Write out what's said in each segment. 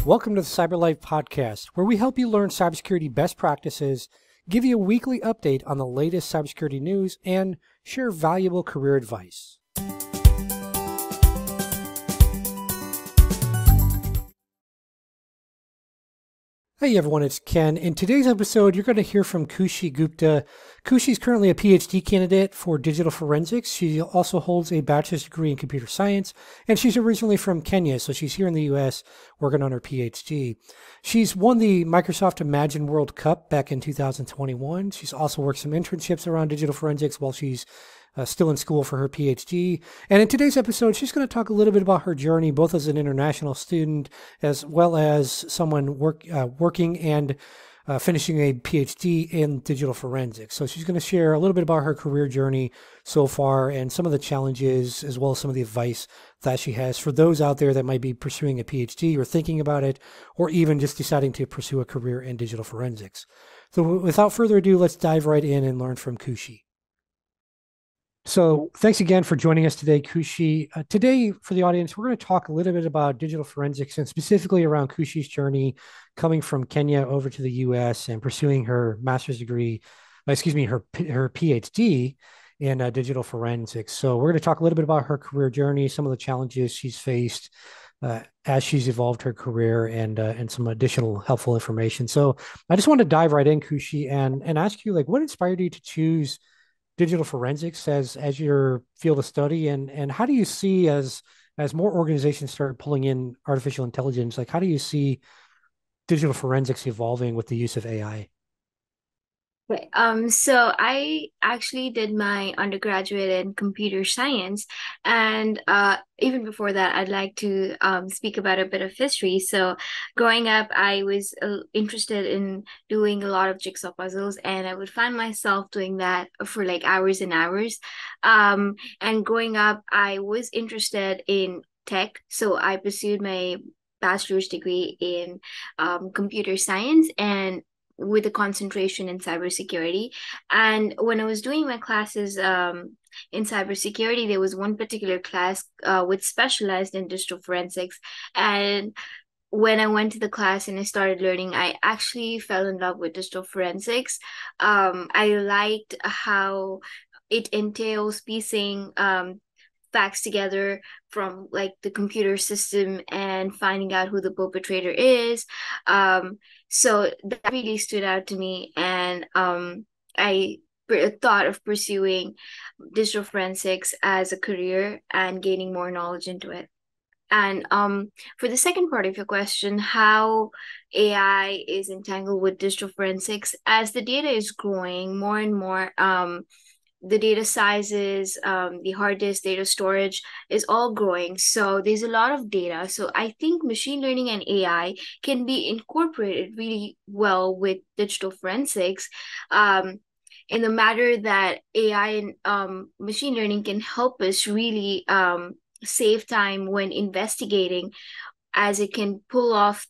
Welcome to the Cyber Life Podcast, where we help you learn cybersecurity best practices, give you a weekly update on the latest cybersecurity news, and share valuable career advice. Hey everyone, it's Ken. In today's episode, you're going to hear from Khushi Gupta. Khushi is currently a PhD candidate for digital forensics. She also holds a bachelor's degree in computer science, and she's originally from Kenya, so she's here in the US working on her PhD. She's won the Microsoft Imagine World Cup back in 2021. She's also worked some internships around digital forensics while she's still in school for her PhD. And in today's episode, she's going to talk a little bit about her journey, both as an international student as well as someone working and finishing a PhD in digital forensics. So she's going to share a little bit about her career journey so far and some of the challenges as well as some of the advice that she has for those out there that might be pursuing a PhD or thinking about it, or even just deciding to pursue a career in digital forensics. So without further ado, let's dive right in and learn from Khushi. So thanks again for joining us today, Khushi. Today, for the audience, we're going to talk a little bit about digital forensics and specifically around Khushi's journey coming from Kenya over to the US and pursuing her master's degree, her PhD in digital forensics. So we're going to talk a little bit about her career journey, some of the challenges she's faced as she's evolved her career, and some additional helpful information. So I just want to dive right in, Khushi, and ask you, like, what inspired you to choose digital forensics as your field of study, and how do you see as more organizations start pulling in artificial intelligence, like how do you see digital forensics evolving with the use of AI? Right. So I actually did my undergraduate in computer science, and even before that, I'd like to speak about a bit of history. So, growing up, I was interested in doing a lot of jigsaw puzzles, and I would find myself doing that for like hours and hours. And growing up, I was interested in tech, so I pursued my bachelor's degree in computer science and with a concentration in cybersecurity. And when I was doing my classes in cybersecurity, there was one particular class which specialized in digital forensics. And when I went to the class and I started learning, I actually fell in love with digital forensics. I liked how it entails piecing facts together from like the computer system and finding out who the perpetrator is. So that really stood out to me, and I thought of pursuing digital forensics as a career and gaining more knowledge into it. And for the second part of your question, how AI is entangled with digital forensics, as the data is growing more and more, the data sizes, the hard disk data storage is all growing. So there's a lot of data. So I think machine learning and AI can be incorporated really well with digital forensics. In the matter that AI and machine learning can help us really save time when investigating, as it can pull out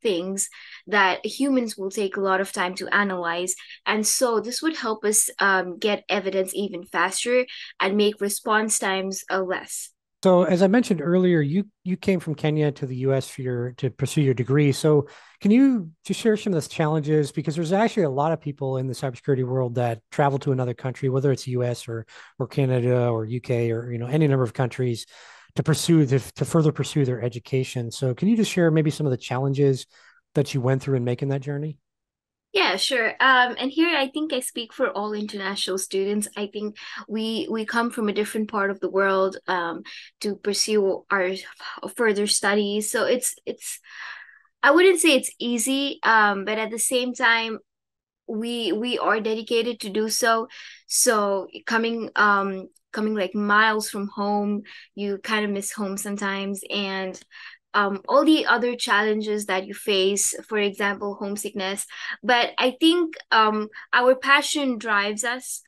things that humans will take a lot of time to analyze. And so this would help us get evidence even faster and make response times less. So as I mentioned earlier, you came from Kenya to the US to pursue your degree. So can you just share some of the challenges? Because there's actually a lot of people in the cybersecurity world that travel to another country, whether it's US or Canada or UK or any number of countries to further pursue their education. So can you just share maybe some of the challenges that you went through in making that journey? Yeah, sure. And here I think I speak for all international students. I think we come from a different part of the world to pursue our further studies. So it's I wouldn't say it's easy, but at the same time, we are dedicated to do so. So coming like miles from home, you kind of miss home sometimes, and all the other challenges that you face, for example, homesickness. But I think our passion drives us.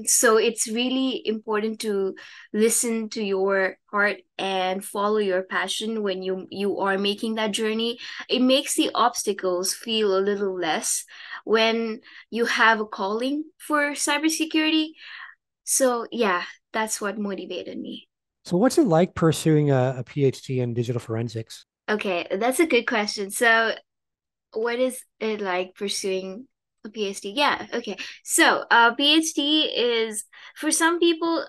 So it's really important to listen to your heart and follow your passion when you are making that journey. It makes the obstacles feel a little less when you have a calling for cybersecurity. So yeah, that's what motivated me. So what's it like pursuing a PhD in digital forensics? Okay, that's a good question. So, what is it like pursuing a PhD? Yeah, okay. So, PhD is for some people,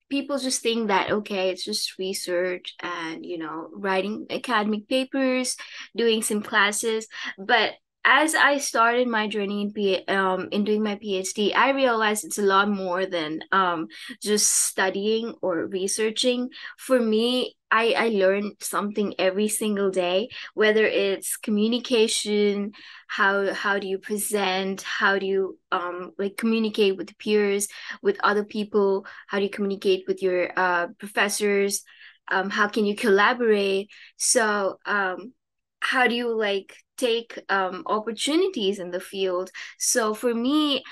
people just think that okay, it's just research and writing academic papers, doing some classes. But as I started my journey in doing my PhD, I realized it's a lot more than just studying or researching. For me, I learn something every single day, whether it's communication, how do you present, how do you like communicate with peers, with other people, how do you communicate with your professors, how can you collaborate, so how do you like take opportunities in the field. So for me,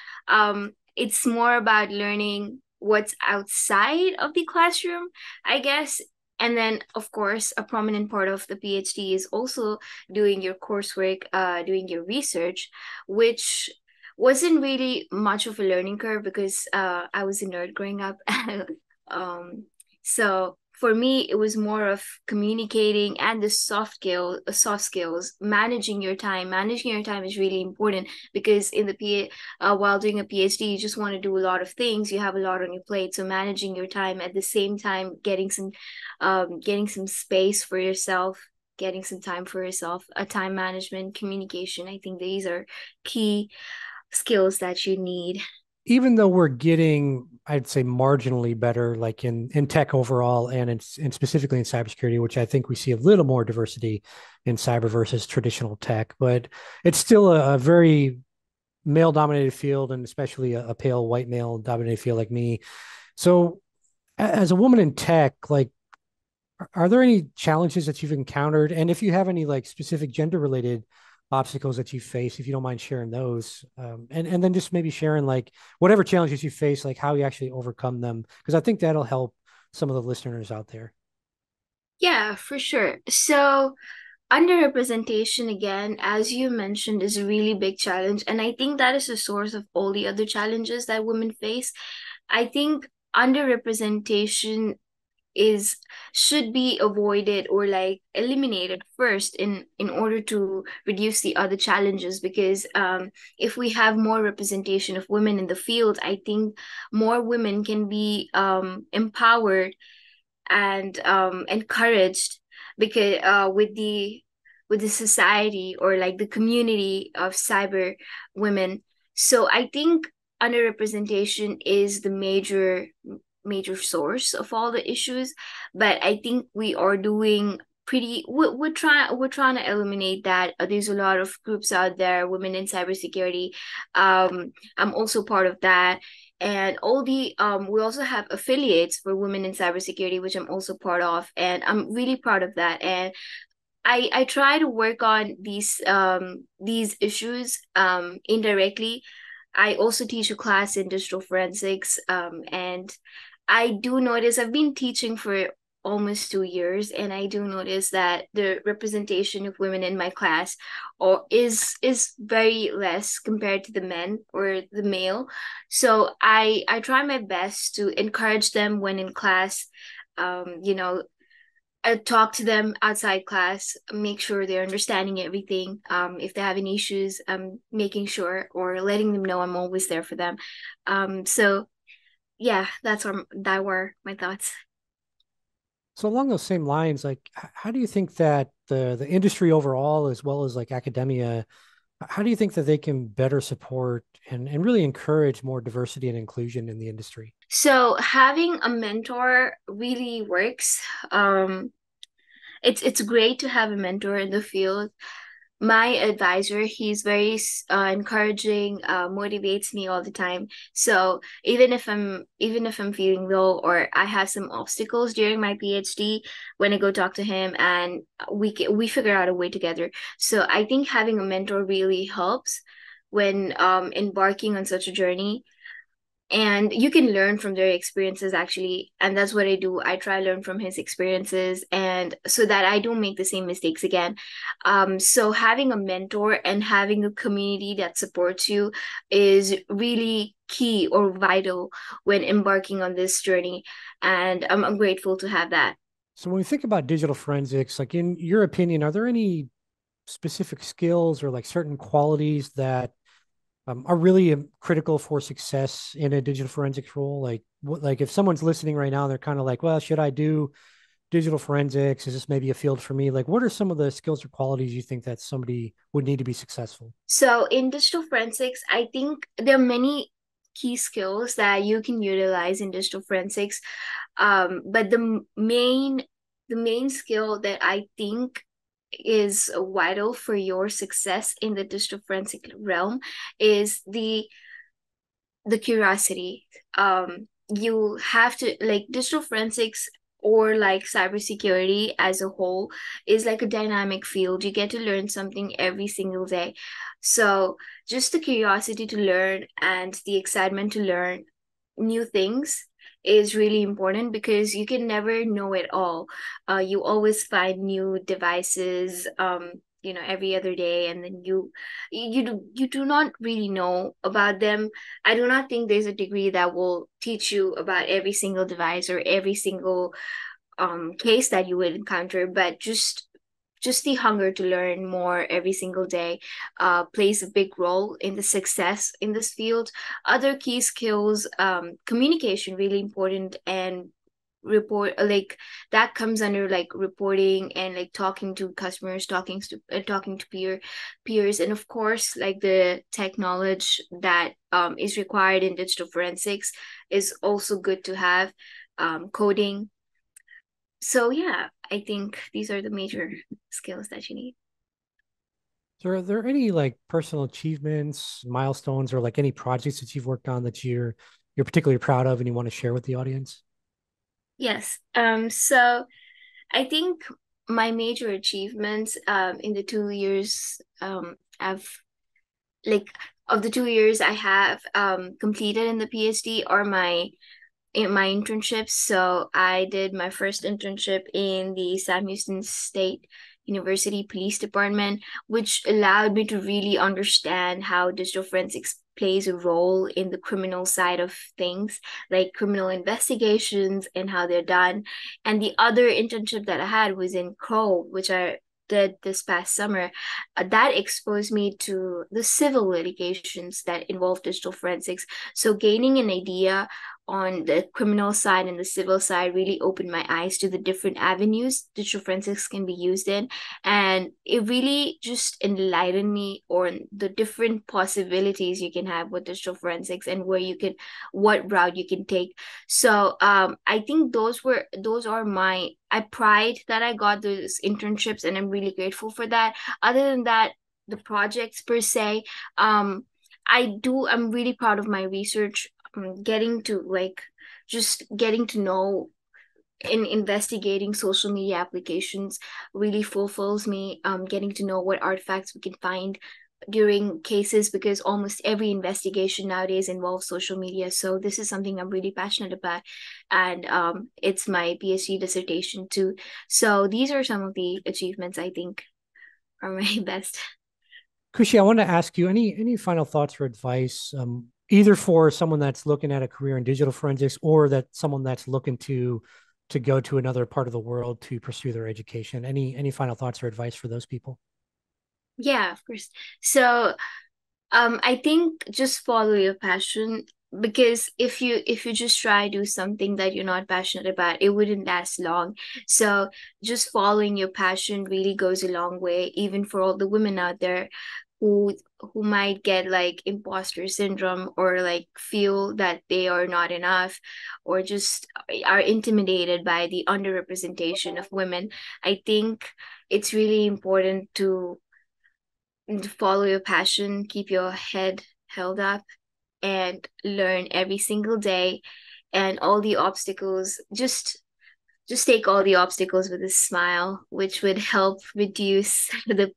it's more about learning what's outside of the classroom, I guess. And then, of course, a prominent part of the PhD is also doing your coursework, doing your research, which wasn't really much of a learning curve because I was a nerd growing up. um, so for me, it was more of communicating and the soft skills, managing your time. Managing your time is really important because while doing a PhD, you just want to do a lot of things. You have a lot on your plate, so managing your time at the same time, getting some space for yourself, getting some time for yourself, a time management, communication. I think these are key skills that you need. Even though we're getting, I'd say, marginally better, like in tech overall, and specifically in cybersecurity, which I think we see a little more diversity in cyber versus traditional tech, but it's still a very male dominated field, and especially a pale white male dominated field like me. So, as a woman in tech, like, are there any challenges that you've encountered? And if you have any like specific gender related obstacles that you face, if you don't mind sharing those, and then just maybe sharing like whatever challenges you face, like how you actually overcome them, because I think that'll help some of the listeners out there. Yeah, for sure. So underrepresentation, again, as you mentioned, is a really big challenge. And I think that is the source of all the other challenges that women face. I think underrepresentation is should be avoided or like eliminated first in order to reduce the other challenges, because if we have more representation of women in the field, I think more women can be empowered and encouraged, because with the society or like the community of cyber women. So I think underrepresentation is the major source of all the issues, but I think we are doing pretty we're trying to eliminate that. There's a lot of groups out there, women in cybersecurity. I'm also part of that, and all the we also have affiliates for women in cybersecurity, which I'm also part of, and I'm really proud of that. And I try to work on these issues indirectly. I also teach a class in digital forensics, and I do notice I've been teaching for almost 2 years, and I do notice that the representation of women in my class is very less compared to the men or the male. So I try my best to encourage them when in class. I talk to them outside class, make sure they're understanding everything. If they have any issues, making sure or letting them know I'm always there for them. So yeah, that were my thoughts. So along those same lines, like how do you think that the industry overall, as well as like academia, how do you think that they can better support and really encourage more diversity and inclusion in the industry? So having a mentor really works. It's great to have a mentor in the field. My advisor, he's very encouraging, motivates me all the time. So even if I'm feeling low or I have some obstacles during my PhD, when I go talk to him, and we figure out a way together. So I think having a mentor really helps when embarking on such a journey, and you can learn from their experiences actually, and that's what I do. I try to learn from his experiences, and so that I don't make the same mistakes again. So having a mentor and having a community that supports you is really key or vital when embarking on this journey, and I'm grateful to have that. So when we think about digital forensics, like in your opinion, are there any specific skills or like certain qualities that are really critical for success in a digital forensics role? Like, like if someone's listening right now, they're kind of like, well, should I do digital forensics? Is this maybe a field for me? Like, what are some of the skills or qualities you think that somebody would need to be successful? So in digital forensics, I think there are many key skills that you can utilize in digital forensics. But the main skill that I think is vital for your success in the digital forensic realm is the curiosity. You have to like digital forensics or like cybersecurity as a whole is like a dynamic field. You get to learn something every single day. So just the curiosity to learn and the excitement to learn new things is really important because you can never know it all. You always find new devices, every other day, and then you do not really know about them. I do not think there's a degree that will teach you about every single device or every single case that you would encounter, but just the hunger to learn more every single day plays a big role in the success in this field. Other key skills, communication, really important, and report like that comes under like reporting and like talking to customers, talking to peers, and of course like the tech knowledge that is required in digital forensics is also good to have. Coding. So yeah, I think these are the major skills that you need. So are there any like personal achievements, milestones, or like any projects that you've worked on that you're particularly proud of and you want to share with the audience? Yes. So I think my major achievements in the 2 years I've like of the 2 years I have completed in the PhD are my internships. So I did my first internship in the Sam Houston State University Police Department, which allowed me to really understand how digital forensics plays a role in the criminal side of things, like criminal investigations and how they're done. And the other internship that I had was in Crow, which I did this past summer. That exposed me to the civil litigations that involve digital forensics. So gaining an idea on the criminal side and the civil side really opened my eyes to the different avenues digital forensics can be used in. And it really just enlightened me on the different possibilities you can have with digital forensics and what route you can take. So I think those are my I pride that I got those internships and I'm really grateful for that. Other than that, the projects per se, I'm really proud of my research. Getting to know in investigating social media applications really fulfills me. Getting to know what artifacts we can find during cases because almost every investigation nowadays involves social media. So this is something I'm really passionate about, and it's my PhD dissertation too. So these are some of the achievements I think are my best. Kushi, I want to ask you any final thoughts or advice, either for someone that's looking at a career in digital forensics or that someone that's looking to go to another part of the world to pursue their education. Any final thoughts or advice for those people? Yeah, of course. So I think just follow your passion because if you just try to do something that you're not passionate about, it wouldn't last long. So just following your passion really goes a long way, even for all the women out there who who might get like imposter syndrome or like feel that they are not enough or just are intimidated by the underrepresentation of women. I think it's really important to follow your passion, keep your head held up, and learn every single day. And all the obstacles, just take all the obstacles with a smile, which would help reduce the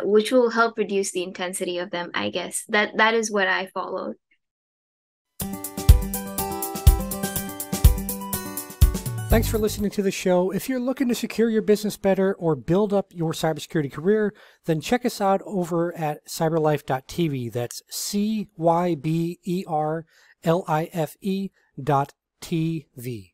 which will help reduce the intensity of them. I guess that is what I followed. Thanks for listening to the show. If you're looking to secure your business better or build up your cybersecurity career, then check us out over at cyberlife.tv. That's CYBERLIFE.tv.